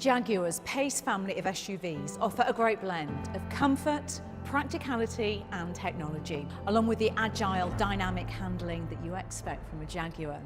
Jaguar's PACE family of SUVs offer a great blend of comfort, practicality and technology, along with the agile, dynamic handling that you expect from a Jaguar.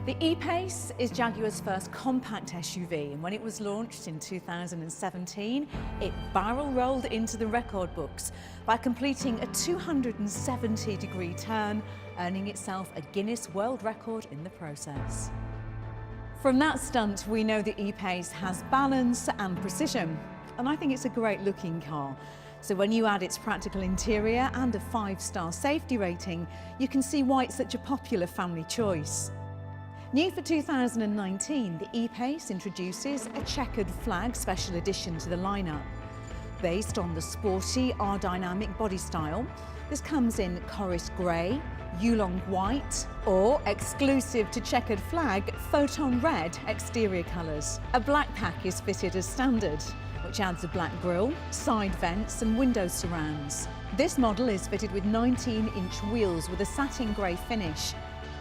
The E-PACE is Jaguar's first compact SUV, and when it was launched in 2017, it barrel rolled into the record books by completing a 270-degree turn, earning itself a Guinness World Record in the process. From that stunt, we know the E-PACE has balance and precision, and I think it's a great looking car. So when you add its practical interior and a 5-star safety rating, you can see why it's such a popular family choice. New for 2019, the E-PACE introduces a Checkered Flag Special Edition to the lineup. Based on the sporty R-dynamic body style, this comes in Chorus Grey, Yulong White, or exclusive to Checkered Flag, Photon Red exterior colours. A black pack is fitted as standard, which adds a black grille, side vents and window surrounds. This model is fitted with 19-inch wheels with a satin grey finish.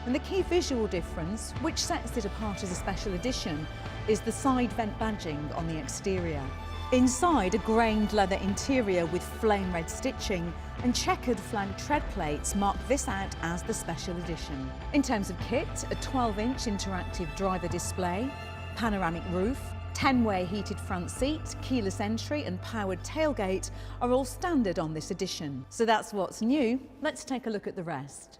And the key visual difference, which sets it apart as a special edition, is the side vent badging on the exterior. Inside, a grained leather interior with flame red stitching and Checkered Flag tread plates mark this out as the special edition. In terms of kit, a 12-inch interactive driver display, panoramic roof, 10-way heated front seat, keyless entry and powered tailgate are all standard on this edition. So that's what's new. Let's take a look at the rest.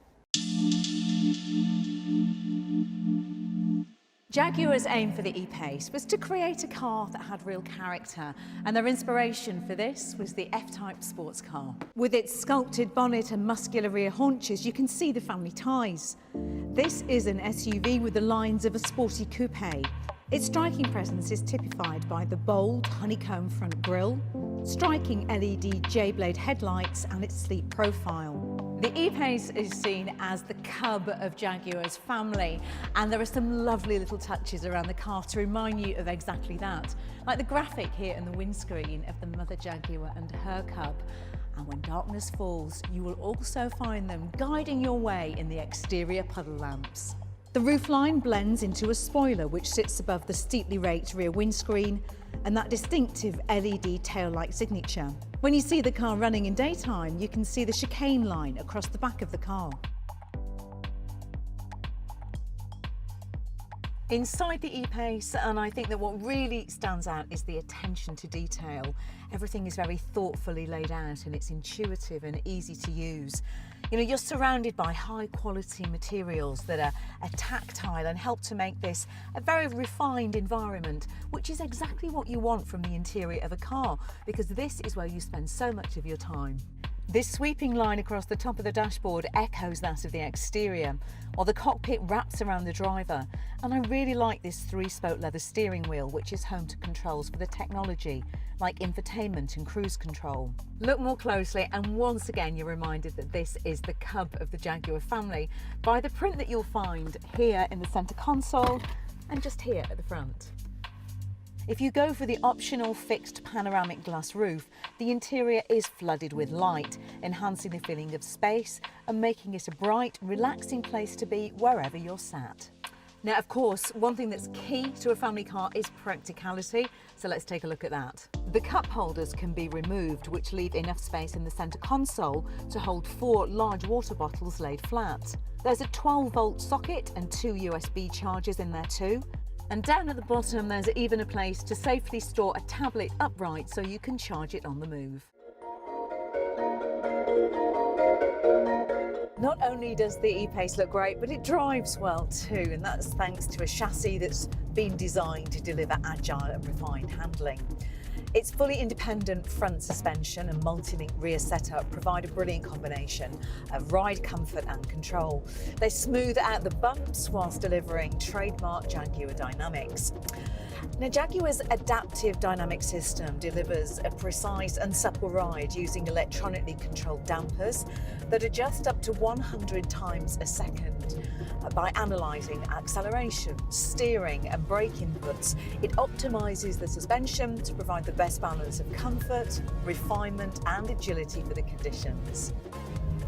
Jaguar's aim for the E-PACE was to create a car that had real character, and their inspiration for this was the F-Type sports car. With its sculpted bonnet and muscular rear haunches, you can see the family ties. This is an SUV with the lines of a sporty coupe. Its striking presence is typified by the bold honeycomb front grille, striking LED J-blade headlights and its sleek profile. The E-PACE is seen as the cub of Jaguar's family, and there are some lovely little touches around the car to remind you of exactly that, like the graphic here in the windscreen of the mother Jaguar and her cub. And when darkness falls, you will also find them guiding your way in the exterior puddle lamps. The roofline blends into a spoiler which sits above the steeply raked rear windscreen and that distinctive LED tail-light signature. When you see the car running in daytime, you can see the chicane line across the back of the car. Inside the E-PACE, and I think that what really stands out is the attention to detail. Everything is very thoughtfully laid out and it's intuitive and easy to use. You know, you're surrounded by high quality materials that are tactile and help to make this a very refined environment, which is exactly what you want from the interior of a car, because this is where you spend so much of your time. This sweeping line across the top of the dashboard echoes that of the exterior, while the cockpit wraps around the driver. And I really like this 3-spoke leather steering wheel, which is home to controls for the technology, like infotainment and cruise control. Look more closely, and once again you're reminded that this is the cub of the Jaguar family by the print that you'll find here in the centre console and just here at the front. If you go for the optional fixed panoramic glass roof, the interior is flooded with light, enhancing the feeling of space and making it a bright, relaxing place to be wherever you're sat. Now, of course, one thing that's key to a family car is practicality, so let's take a look at that. The cup holders can be removed, which leave enough space in the centre console to hold 4 large water bottles laid flat. There's a 12-volt socket and 2 USB chargers in there too. And down at the bottom, there's even a place to safely store a tablet upright so you can charge it on the move. Not only does the E-PACE look great, but it drives well too, and that's thanks to a chassis that's been designed to deliver agile and refined handling. Its fully independent front suspension and multi-link rear setup provide a brilliant combination of ride comfort and control. They smooth out the bumps whilst delivering trademark Jaguar dynamics. Now, Jaguar's adaptive dynamic system delivers a precise and supple ride using electronically controlled dampers that adjust up to 100 times a second. By analysing acceleration, steering and brake inputs, it optimises the suspension to provide the best balance of comfort, refinement and agility for the conditions.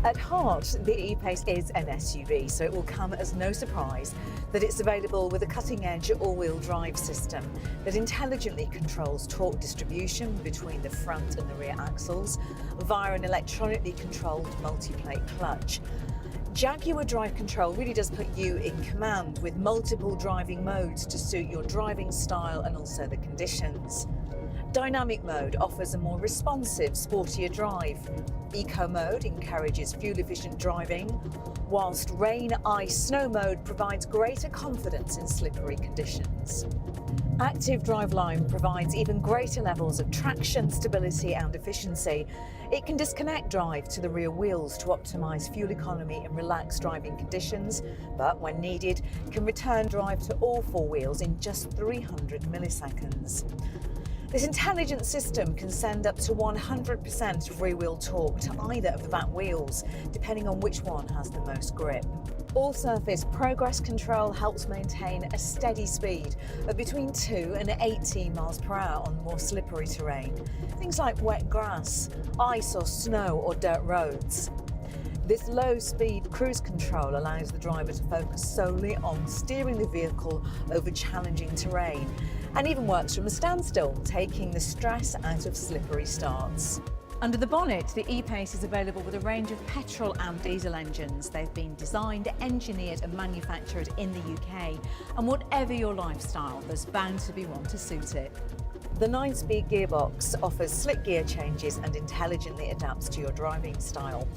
At heart, the E-PACE is an SUV, so it will come as no surprise that it's available with a cutting-edge all-wheel drive system that intelligently controls torque distribution between the front and the rear axles via an electronically controlled multi-plate clutch. Jaguar Drive Control really does put you in command with multiple driving modes to suit your driving style and also the conditions. Dynamic mode offers a more responsive, sportier drive. Eco mode encourages fuel-efficient driving, whilst rain, ice, snow mode provides greater confidence in slippery conditions. Active Driveline provides even greater levels of traction, stability and efficiency. It can disconnect drive to the rear wheels to optimise fuel economy and relaxed driving conditions, but when needed, can return drive to all four wheels in just 300 milliseconds. This intelligent system can send up to 100% of rear-wheel torque to either of the back wheels, depending on which one has the most grip. All-surface progress control helps maintain a steady speed of between 2 and 18 miles per hour on more slippery terrain, things like wet grass, ice or snow or dirt roads. This low-speed cruise control allows the driver to focus solely on steering the vehicle over challenging terrain, and even works from a standstill, taking the stress out of slippery starts. Under the bonnet, the E-PACE is available with a range of petrol and diesel engines. They've been designed, engineered and manufactured in the UK, and whatever your lifestyle, there's bound to be one to suit it. The 9-speed gearbox offers slick gear changes and intelligently adapts to your driving style.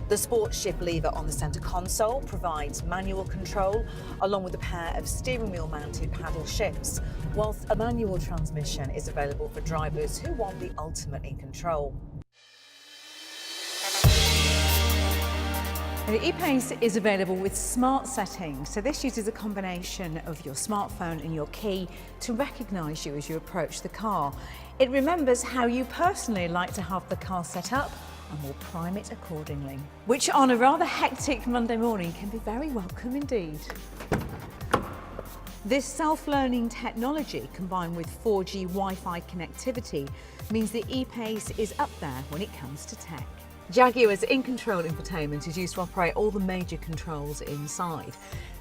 The sports shift lever on the centre console provides manual control, along with a pair of steering wheel mounted paddle shifts, whilst a manual transmission is available for drivers who want the ultimate in control. The E-PACE is available with smart settings, so this uses a combination of your smartphone and your key to recognise you as you approach the car. It remembers how you personally like to have the car set up and will prime it accordingly, which on a rather hectic Monday morning can be very welcome indeed. This self-learning technology combined with 4G Wi-Fi connectivity means the E-PACE is up there when it comes to tech. Jaguar's in-control infotainment is used to operate all the major controls inside.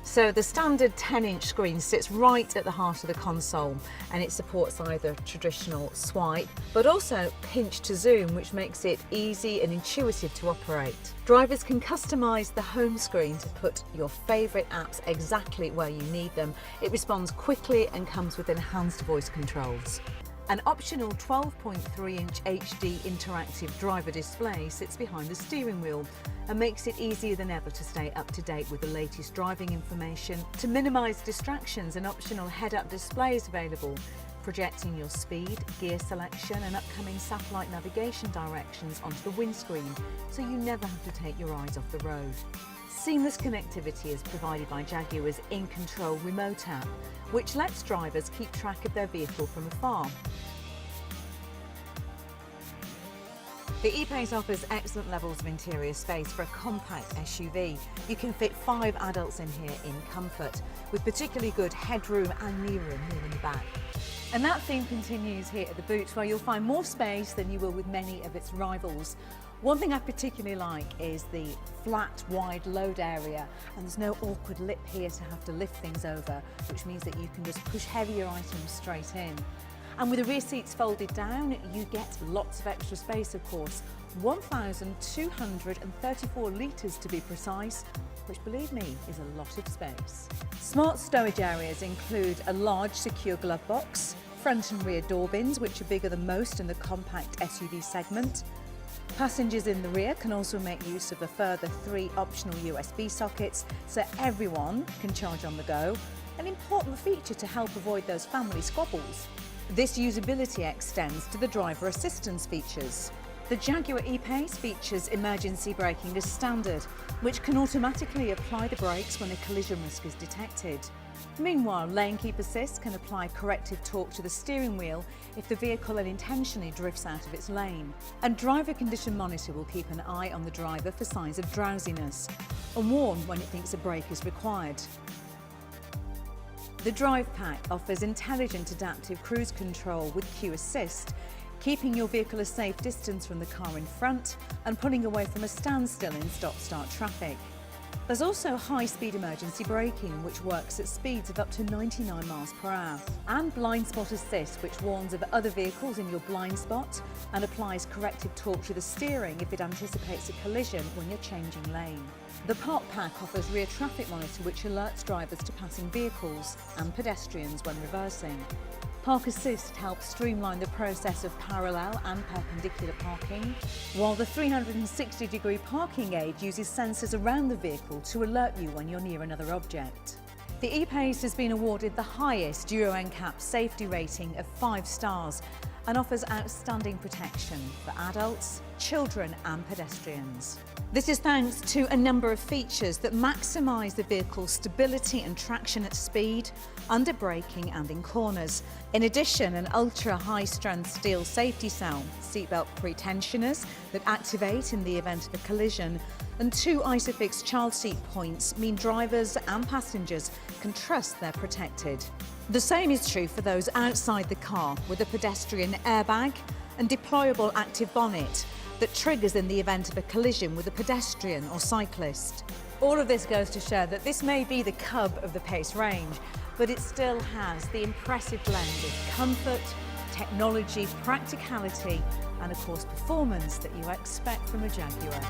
So the standard 10-inch screen sits right at the heart of the console, and it supports either traditional swipe but also pinch to zoom, which makes it easy and intuitive to operate. Drivers can customise the home screen to put your favourite apps exactly where you need them. It responds quickly and comes with enhanced voice controls. An optional 12.3-inch HD interactive driver display sits behind the steering wheel and makes it easier than ever to stay up to date with the latest driving information. To minimise distractions, an optional head-up display is available, projecting your speed, gear selection and upcoming satellite navigation directions onto the windscreen, so you never have to take your eyes off the road. Seamless connectivity is provided by Jaguar's in-control remote app, which lets drivers keep track of their vehicle from afar. The E-PACE offers excellent levels of interior space for a compact SUV. You can fit 5 adults in here in comfort, with particularly good headroom and knee room here in the back. And that theme continues here at the boot, where you'll find more space than you will with many of its rivals. One thing I particularly like is the flat, wide load area, and there's no awkward lip here to have to lift things over, which means that you can just push heavier items straight in. And with the rear seats folded down, you get lots of extra space, of course. 1,234 litres to be precise, which, believe me, is a lot of space. Smart stowage areas include a large secure glove box, front and rear door bins, which are bigger than most in the compact SUV segment. Passengers in the rear can also make use of a further 3 optional USB sockets, so everyone can charge on the go, an important feature to help avoid those family squabbles. This usability extends to the driver assistance features. The Jaguar E-PACE features emergency braking as standard, which can automatically apply the brakes when a collision risk is detected. Meanwhile, Lane Keep Assist can apply corrective torque to the steering wheel if the vehicle unintentionally drifts out of its lane. And Driver Condition Monitor will keep an eye on the driver for signs of drowsiness and warn when it thinks a brake is required. The Drive Pack offers intelligent adaptive cruise control with Q Assist. keeping your vehicle a safe distance from the car in front and pulling away from a standstill in stop-start traffic. There's also high-speed emergency braking, which works at speeds of up to 99 miles per hour, and blind spot assist, which warns of other vehicles in your blind spot and applies corrective torque to the steering if it anticipates a collision when you're changing lane. The Park Pack offers rear traffic monitor, which alerts drivers to passing vehicles and pedestrians when reversing. Park Assist helps streamline the process of parallel and perpendicular parking, while the 360-degree parking aid uses sensors around the vehicle to alert you when you're near another object. The E-PACE has been awarded the highest Euro NCAP safety rating of 5 stars and offers outstanding protection for adults, children and pedestrians. This is thanks to a number of features that maximise the vehicle's stability and traction at speed, under braking and in corners. In addition, an ultra-high-strength steel safety cell, seatbelt pre-tensioners that activate in the event of a collision, and 2 ISOFIX child seat points mean drivers and passengers can trust they're protected. The same is true for those outside the car, with a pedestrian airbag and deployable active bonnet that triggers in the event of a collision with a pedestrian or cyclist. All of this goes to show that this may be the cub of the PACE range, but it still has the impressive blend of comfort, technology, practicality, and of course performance that you expect from a Jaguar.